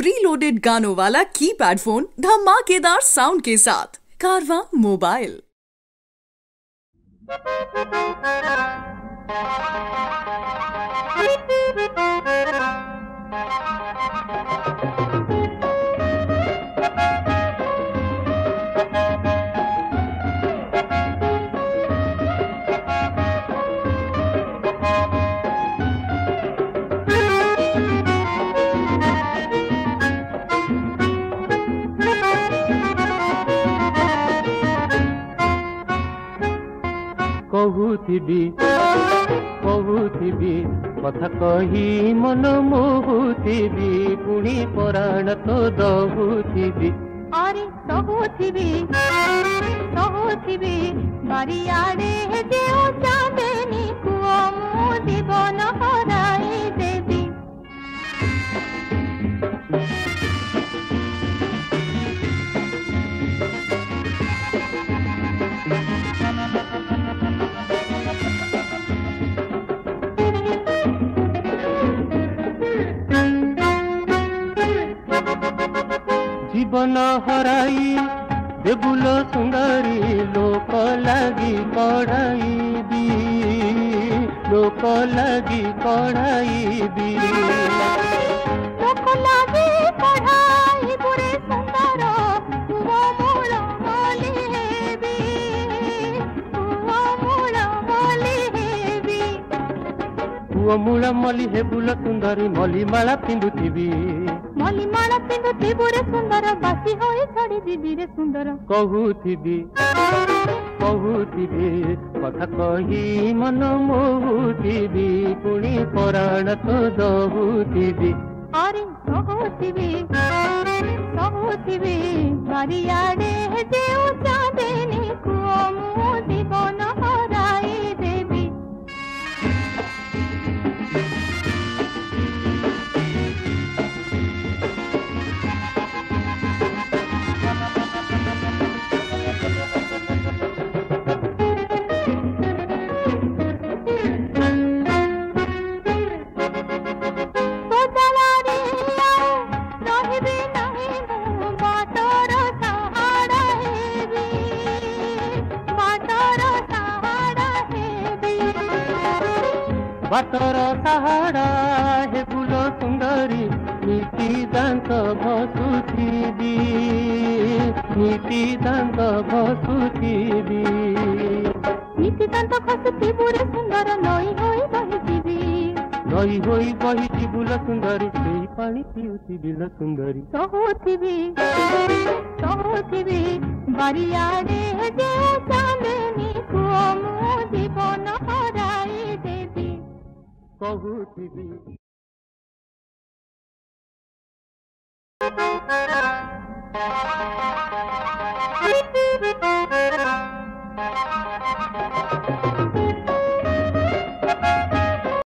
Pre loaded गानों वाला keypad phone धमाकेदार साउंड के साथ कारवां मोबाइल। କହୁଥିବି କଥା କହି ମନ ମୋହୁଥିବି ପୁଣି ପରାଣ ତ ଦହୁଥିବି अरे सहुथिबी बारियाड़े जेउ चांदनी कुओ मो जीवन हराई देवी। जीवन हराई देबुल सुंदरी लोक लगी कढ़ाई लोक लगी कढ़ाई लोक लागे पढ़ाई बुरे सुंदर कुओ मूल मोली हेबी कुओ मूल मोली हेबी कुओ मूल मली हेबुल सुंदरी मलीमाला पिंधुथिबी मलीमाला पिंधुथिबु रे सुंदर बासी होई छड़ी दीदी रे सुंदर। कहुथिबी କଥା କହି ମନ ମୋହୁଥିବି ପୁଣି ପରାଣ ତ ଦହୁଥିବି। अरे सहुथिबी बारियाड़े जेउ चांदनी कुओ मो जीवन हराई देवी। बाटर सहारा हे फूल सुंदरी नीति दांत भसुथिबी नीति दांत भसुथिबी नीति दांत खसुथिबु रे सुंदर नई होई बहिथिबु ल सुंदरी सेई पानी पिउथिबि ल सुंदरी। सहुथिबी बारियाड़े जेउ चांदनी कुओ मो जीवन हराई देवी। कहुथिबी